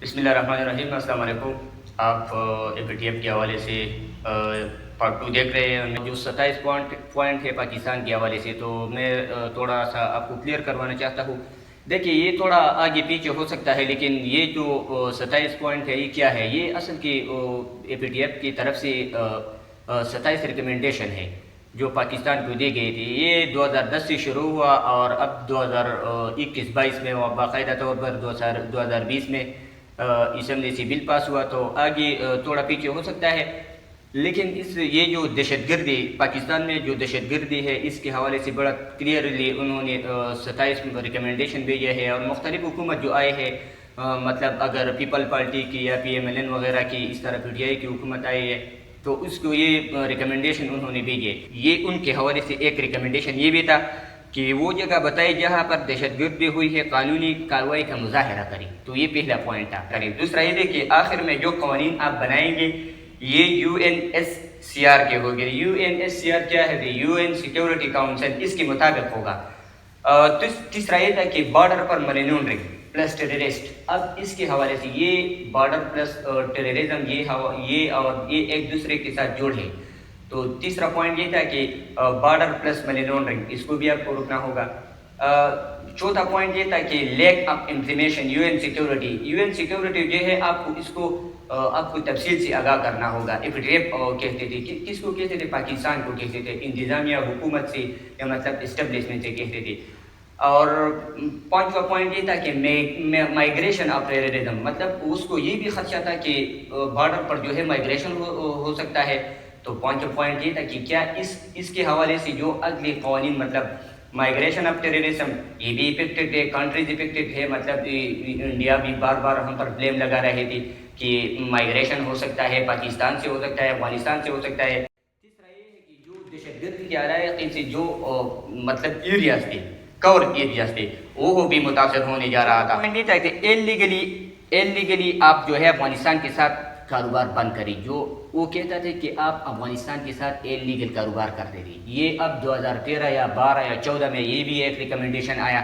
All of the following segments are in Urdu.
بسم اللہ الرحمن الرحیم، السلام علیکم۔ آپ اے پی ٹی ایف کے حوالے سے پارٹ 2 دیکھ رہے ہیں۔ جو 27 پوائنٹ ہے پاکستان کے حوالے سے، تو میں تھوڑا سا آپ کو کلیئر کروانا چاہتا ہوں۔ دیکھیے، یہ تھوڑا آگے پیچھے ہو سکتا ہے، لیکن یہ جو 27 پوائنٹ ہے، یہ کیا ہے؟ یہ اصل کی اے پی ٹی ایف کی طرف سے 27 ریکمنڈیشن ہے جو پاکستان کو دی گئی تھی۔ یہ 2010 سے شروع ہوا اور اب 2021-22 میں باقاعدہ طور پر 2020 میں اسمبلی سے بل پاس ہوا، تو آگے تھوڑا پیچھے ہو سکتا ہے۔ لیکن یہ جو دہشت گردی پاکستان میں جو دہشت گردی ہے، اس کے حوالے سے بڑا کلیئرلی انہوں نے 27 ریکمنڈیشن بھیجے ہیں، اور مختلف حکومت جو آئے ہیں، مطلب اگر پیپل پارٹی کی یا پی ایم ایل این وغیرہ کی، اس طرح پی ٹی آئی کی حکومت آئی ہے، تو اس کو یہ ریکمنڈیشن انہوں نے بھیجے۔ یہ ان کے حوالے سے ایک ریکمنڈیشن یہ بھی تھا کہ وہ جگہ بتائی جہاں پر دہشت گردی ہوئی ہے، قانونی کارروائی کا مظاہرہ کریں، تو یہ پہلا پوائنٹ تھا۔ دوسرا یہ دیکھیے، آخر میں جو قوانین آپ بنائیں گے یہ U N S C R کے ہوگے۔ U N S C R کیا ہے؟ یو این سیکیورٹی کاؤنسل، اس کے مطابق ہوگا۔ تیسرا یہ تھا کہ بارڈر پر منی لانڈرنگ پلس ٹیررسٹ۔ اب اس کے حوالے سے یہ بارڈر پلس ٹیررزم، یہ ایک دوسرے کے ساتھ جوڑ ہے۔ تو تیسرا پوائنٹ یہ تھا کہ بارڈر پلس منی لانڈرنگ، اس کو بھی آپ کو رکنا ہوگا۔ چوتھا پوائنٹ یہ تھا کہ leak of information U N security. U N security جو ہے، آپ کو تفصیل سے آگاہ کرنا ہوگا۔ اے پی ٹی ایف کہتے تھے، کس کو کہتے تھے؟ پاکستان کو کہتے تھے، انتظامیہ حکومت سے یا مطلب اسٹیبلشمنٹ سے کہتے تھے۔ اور پانچواں پوائنٹ یہ تھا کہ مائیگریشن آف ٹیررزم، مطلب اس کو یہ بھی خدشہ تھا کہ بارڈر پر جو ہے مائیگریشن ہو سکتا ہے۔ تو پانچواں پوائنٹ یہ تھا کہ کیا اس کے حوالے سے جو اگلے قوانین، مطلب مائیگریشن آف ٹیررزم، یہ بھی افیکٹڈ ہے، کنٹریز افیکٹڈ ہے۔ مطلب انڈیا بھی بار بار ہم پر بلیم لگا رہے تھے کہ مائیگریشن ہو سکتا ہے، پاکستان سے ہو سکتا ہے، افغانستان سے ہو سکتا ہے۔ تیسرا یہ ہے کہ جو دہشت گردی کے علاقے سے جو مطلب ایریاز تھے، کور ایریاز تھے، وہ بھی متاثر ہونے جا رہا تھا۔ نہیں چاہتے ایلیگلی آپ جو ہے افغانستان کے ساتھ کاروبار بند کریں۔ جو وہ کہتا تھا کہ آپ افغانستان کے ساتھ ایلیگل کاروبار کرتے تھے، یہ اب 2013 یا 12 یا 14 میں یہ بھی ایک ریکمنڈیشن آیا۔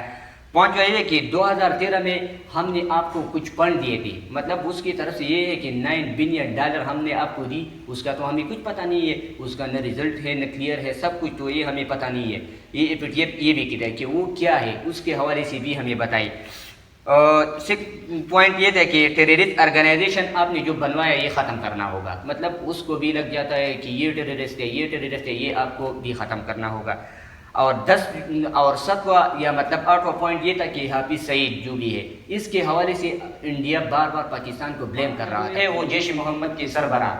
پانچواں یہ ہے کہ 2013 میں ہم نے آپ کو کچھ فنڈ دیے تھے، مطلب اس کی طرف سے یہ ہے کہ $9 بلین ہم نے آپ کو دی، اس کا تو ہمیں کچھ پتہ نہیں ہے، اس کا نہ رزلٹ ہے نہ کلیئر ہے، سب کچھ تو یہ ہمیں پتہ نہیں ہے۔ یہ پی ٹی ایف یہ بھی کہتا ہے کہ وہ کیا ہے، اس کے حوالے سے بھی ہمیں بتائے۔ پوائنٹ یہ تھا کہ ٹیررسٹ آرگنائزیشن آپ نے جو بنوایا یہ ختم کرنا ہوگا، مطلب اس کو بھی لگ جاتا ہے کہ یہ ٹیررسٹ ہے، یہ ٹیررسٹ ہے، یہ آپ کو بھی ختم کرنا ہوگا۔ اور 7واں یا مطلب 8واں پوائنٹ یہ تھا کہ حافظ سعید جو بھی ہے، اس کے حوالے سے انڈیا بار بار پاکستان کو بلیم کر رہا ہے، وہ جیش محمد کے سربراہ،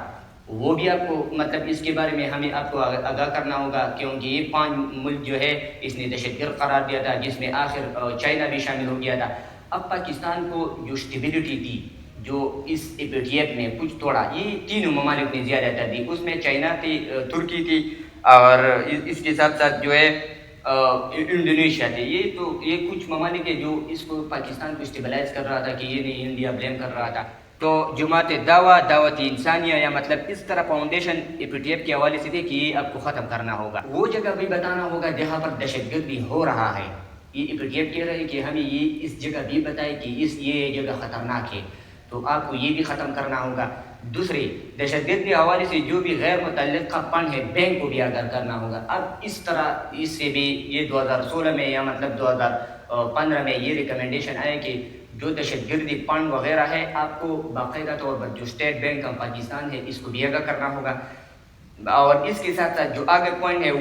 وہ بھی آپ کو مطلب اس کے بارے میں ہمیں آپ کو آگاہ کرنا ہوگا، کیونکہ یہ 5 ملک جو ہے اس نے دہشت گرد قرار دیا تھا، جس میں آخر چائنا بھی شامل ہو گیا تھا۔ اب پاکستان کو جو اسٹیبلٹی تھی جو اس اے پی ٹی ایف میں کچھ توڑا، یہ تینوں ممالک نے زیادہ تر دی، اس میں چائنا تھی، ترکی تھی، اور اس کے ساتھ ساتھ جو ہے انڈونیشیا تھی۔ یہ کچھ ممالک ہے جو اس کو پاکستان کو اسٹیبلائز کر رہا تھا کہ یہ نہیں، انڈیا بلیم کر رہا تھا۔ تو جماعت دعوت انسانیہ یا مطلب اس طرح فاؤنڈیشن اے پی ٹی ایف کے حوالے سے تھے کہ یہ آپ کو ختم کرنا ہوگا، وہ جگہ بھی بتانا ہوگا جہاں پر دہشت گردی ہو رہا ہے۔ یہ اے پی ٹی ایف کہہ رہے ہیں کہ ہمیں یہ اس جگہ بھی بتائے کہ یہ جگہ خطرناک ہے، تو آپ کو یہ بھی ختم کرنا ہوگا۔ دوسرے، دہشت گردی کے حوالے سے جو بھی غیر متعلقہ فنڈ ہے، بینک کو بھی آگاہ کرنا ہوگا۔ اب اس طرح اس سے بھی یہ 2016 میں یا مطلب 2015 میں یہ ریکمنڈیشن آئے کہ جو دہشت گردی فنڈ وغیرہ ہے، آپ کو باقاعدہ طور پر جو اسٹیٹ بینک آف پاکستان ہے، اس کو بھی آگاہ کرنا ہوگا۔ اور اس کے ساتھ ساتھ جو آگے پوائنٹ ہے،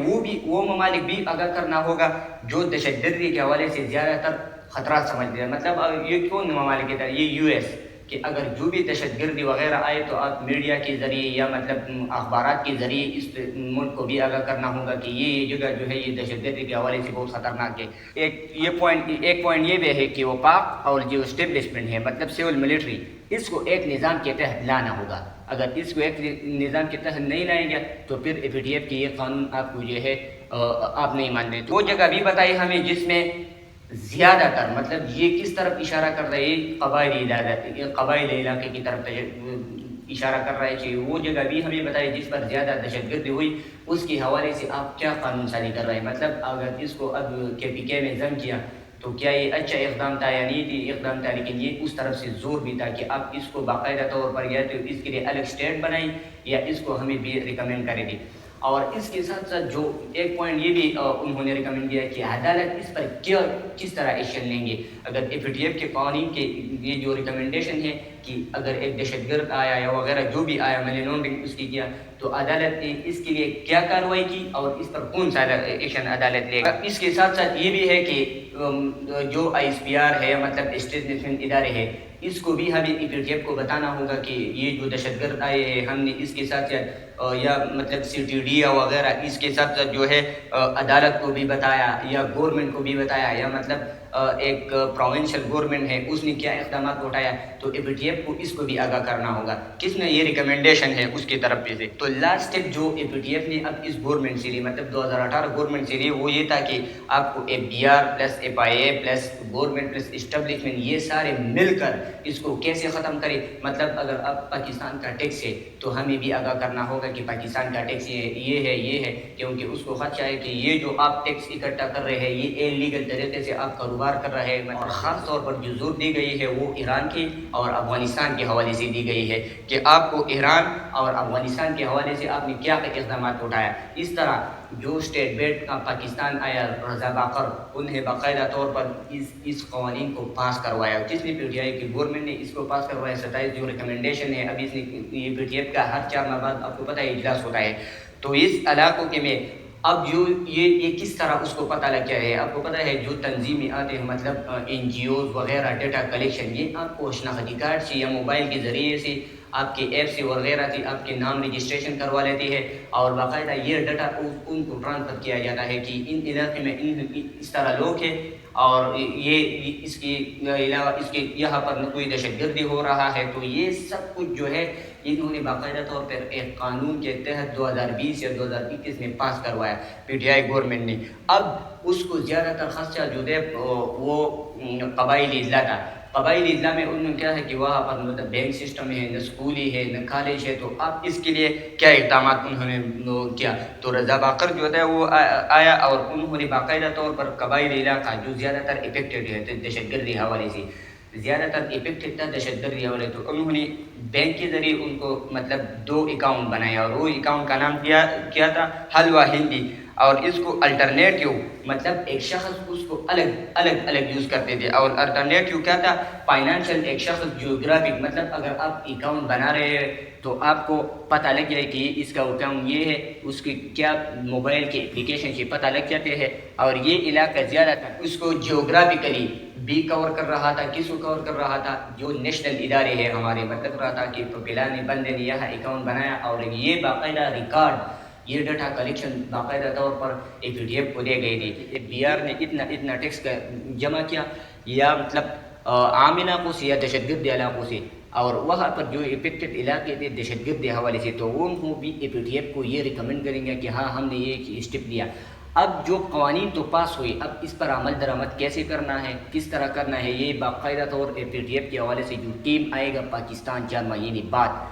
وہ ممالک بھی آگاہ کرنا ہوگا جو دہشت گردی کے حوالے سے زیادہ تر خطرات سمجھتے ہیں۔ مطلب یہ کون ممالک ہے؟ یہ یو ایس، کہ اگر جو بھی دہشت گردی وغیرہ آئے تو آپ میڈیا کے ذریعے یا مطلب اخبارات کے ذریعے اس ملک کو بھی آگاہ کرنا ہوگا کہ یہ جگہ جو ہے یہ دہشت گردی کے حوالے سے بہت خطرناک ہے۔ ایک پوائنٹ یہ بھی ہے کہ وہ پاک اور جو اسٹیبلشمنٹ ہے، مطلب سول ملٹری، اس کو ایک نظام کے تحت لانا ہوگا۔ اگر اس کو ایک نظام کے تحت نہیں لائیں گے تو پھر اے پی ٹی ایف کی یہ قانون آپ کو جو ہے آپ نہیں مان رہے۔ تو وہ جگہ بھی بتائی ہمیں جس میں زیادہ تر مطلب یہ کس طرف اشارہ کر رہے ہیں، قبائلی علاقے کی طرف اشارہ کر رہا ہے کہ وہ جگہ بھی ہمیں بتائے جس پر زیادہ دہشت گردی ہوئی، اس کے حوالے سے آپ کیا قانون سازی کر رہے ہیں۔ مطلب اگر اس کو اب کے پی کے میں ضم کیا تو کیا یہ اچھا اقدام تھا یا نہیں تھی اقدام تھا، لیکن یہ اس طرف سے زور بھی تھا کہ آپ اس کو باقاعدہ طور پر یا تو اس کے لیے الگ اسٹیٹ بنائیں یا اس کو ہمیں بھی ریکمینڈ کرے دی۔ اور اس کے ساتھ ساتھ جو ایک پوائنٹ یہ بھی انہوں نے ریکمینڈ کیا کہ عدالت اس پر کس طرح ایکشن لیں گے اگر APTF کے قوانین کے یہ جو ریکمنڈیشن ہے کہ اگر ایک دہشت گرد آیا یا وغیرہ جو بھی آیا منی لانڈرنگ اس کی کیا تو عدالت نے اس کے لیے کیا کارروائی کی اور اس پر کون سا ایکشن عدالت لے گا۔ اس کے ساتھ ساتھ یہ بھی ہے کہ جو ISPR ہے مطلب اسٹیٹ انویسٹمنٹ ادارے ہے اس کو بھی ہمیں APTF کو بتانا ہوگا کہ یہ جو دہشت گرد آئے ہیں ہم نے اس کے ساتھ یا مطلب CTD یا وغیرہ اس کے ساتھ ساتھ جو ہے عدالت کو بھی بتایا یا گورنمنٹ کو بھی بتایا یا مطلب ایک پروونشل گورنمنٹ ہے اس نے کیا اقدامات اٹھایا تو APTF کو اس کو بھی آگاہ کرنا ہوگا۔ کس میں یہ ریکمنڈیشن ہے اس کی طرف سے تو لاسٹ اسٹیپ جو APTF نے اب اس گورنمنٹ سے لی مطلب 2018 گورنمنٹ سے لی وہ یہ تھا کہ آپ کو FBR plus FIA plus government plus establishment یہ سارے مل کر اس کو کیسے ختم کرے۔ مطلب اگر اب پاکستان کا ٹیکس ہے تو ہمیں بھی آگاہ کرنا ہوگا کہ پاکستان کا ٹیکس یہ ہے کیونکہ اس کو خدشہ ہے کہ یہ جو آپ ٹیکس اکٹھا کر رہے ہیں یہ انلیگل طریقے سے آپ کاروبار کر رہے ہیں۔ اور خاص طور پر جو زور دی گئی ہے وہ ایران کی اور افغانستان کے حوالے سے دی گئی ہے کہ آپ کو ایران اور افغانستان کے حوالے سے آپ نے کیا اقدامات اٹھایا۔ اس طرح جو اسٹیٹ بیٹ کا پاکستان آیا رضا باقر انہیں باقاعدہ طور پر اس قوانین کو پاس کروایا جس نے PTI کی گورنمنٹ نے اس کو پاس کروایا۔ 27 جو ریکمنڈیشن ہے ابھی اس نے یہ PTF کا ہر 4 ماہ بعد آپ کو پتہ ہے اجلاس ہوتا ہے تو اس علاقوں کے میں اب جو یہ کس طرح اس کو پتہ لگ گیا ہے۔ آپ کو پتہ ہے جو تنظیمیں آتے ہیں مطلب NGOs وغیرہ ڈیٹا کلیکشن یہ آپ کو شناختی کارڈ سے یا موبائل کے ذریعے سے آپ کے ایپ سے وغیرہ سے آپ کے نام رجسٹریشن کروا لیتی ہے اور باقاعدہ یہ ڈیٹا ان کو ٹرانسفر کیا جاتا ہے کہ ان علاقے میں اس طرح لوگ ہیں اور یہ اس کے علاوہ اس کے یہاں پر کوئی دہشت گردی ہو رہا ہے تو یہ سب کچھ جو ہے انہوں نے باقاعدہ طور پر ایک قانون کے تحت 2020 یا 2021 میں پاس کروایا PTI گورنمنٹ نے۔ اب اس کو زیادہ تر خدشہ جو ہے وہ قبائلی اضلاع تھا۔ قبائلی اضلاع میں انہوں نے کیا ہے کہ وہاں پر مطلب بینک سسٹم ہے نہ اسکولی ہے نہ کالج ہے تو اب اس کے لیے کیا اقدامات انہوں نے کیا تو رضا باقر جو ہے وہ آیا اور انہوں نے باقاعدہ طور پر قبائلی علاقہ جو زیادہ تر افیکٹڈ ہے دہشت گردی حوالے سے زیادہ تر افیکٹڈ تھا دہشت گردی حوالے تو انہوں نے بینک کے ذریعے ان کو مطلب 2 اکاؤنٹ بنایا اور وہ اکاؤنٹ کا نام کیا تھا حلوہ ہندی اور اس کو الٹرنیٹیو مطلب ایک شخص اس کو الگ یوز کرتے تھے اور الٹرنیٹیو کیا تھا فائنانشیل ایک شخص جیوگرافک مطلب اگر آپ اکاؤنٹ بنا رہے ہیں تو آپ کو پتہ لگ جائے کہ اس کا اکاؤنٹ یہ ہے اس کی کیا موبائل کے اپلیکیشن سے پتہ لگ جاتے ہیں اور یہ علاقہ زیادہ تر اس کو جیوگرافیکلی بھی کور کر رہا تھا۔ کس کو کور کر رہا تھا جو نیشنل ادارے ہیں ہمارے مطلب رہا تھا کہ فلانے بندے نے یہاں اکاؤنٹ بنایا اور یہ باقاعدہ ریکارڈ یہ ڈیٹا کلیکشن باقاعدہ طور پر APTF کو دے گئی تھی۔ FBR نے اتنا ٹیکس جمع کیا یا مطلب عام علاقوں سے یا دہشت گرد علاقوں سے اور وہاں پر جو افیکٹڈ علاقے تھے دہشت گرد حوالے سے تو وہ بھی APTF کو یہ ریکمینڈ کریں گے کہ ہاں ہم نے یہ اسٹیپ لیا۔ اب جو قوانین تو پاس ہوئی اب اس پر عمل درآمد کیسے کرنا ہے کس طرح کرنا ہے یہ باقاعدہ طور APTF کے حوالے سے جو ٹیم آئے گا پاکستان 4 مہینے بعد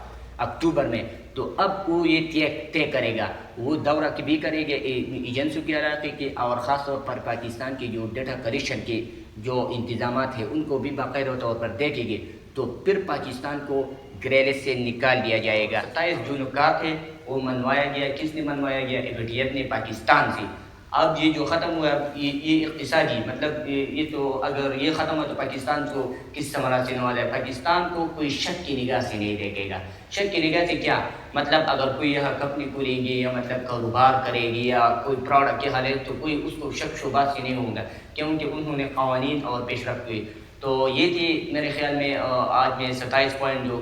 اکتوبر میں تو اب وہ یہ طے کرے گا وہ دورہ بھی کرے گا ایجنسیوں کے علاقے کے اور خاص طور پر پاکستان کے جو ڈیٹا کلیکشن کے جو انتظامات ہیں ان کو بھی باقاعدہ طور پر دیکھیں گے تو پھر پاکستان کو گرے لسٹ سے نکال دیا جائے گا۔ 27 جون کا ہے وہ منوایا گیا کس نے منوایا گیا APTF نے پاکستان سے۔ اب یہ جو ختم ہوا یہ اقتصادی مطلب یہ تو اگر یہ ختم ہوا تو پاکستان کو کس ثمرات سے نوازا ہے پاکستان کو کوئی شک کی نگاہ سے نہیں دیکھے گا۔ شک کی نگاہ سے کیا مطلب اگر کوئی یہاں کمپنی کھولیں گے یا مطلب کاروبار کرے گی یا کوئی پروڈکٹ کے حالت تو کوئی اس کو شک شبہات سے نہیں ہوگا کیونکہ انہوں نے قوانین اور پیش رفت ہوئی۔ تو یہ تھی میرے خیال میں آج میں 27 پوائنٹ جو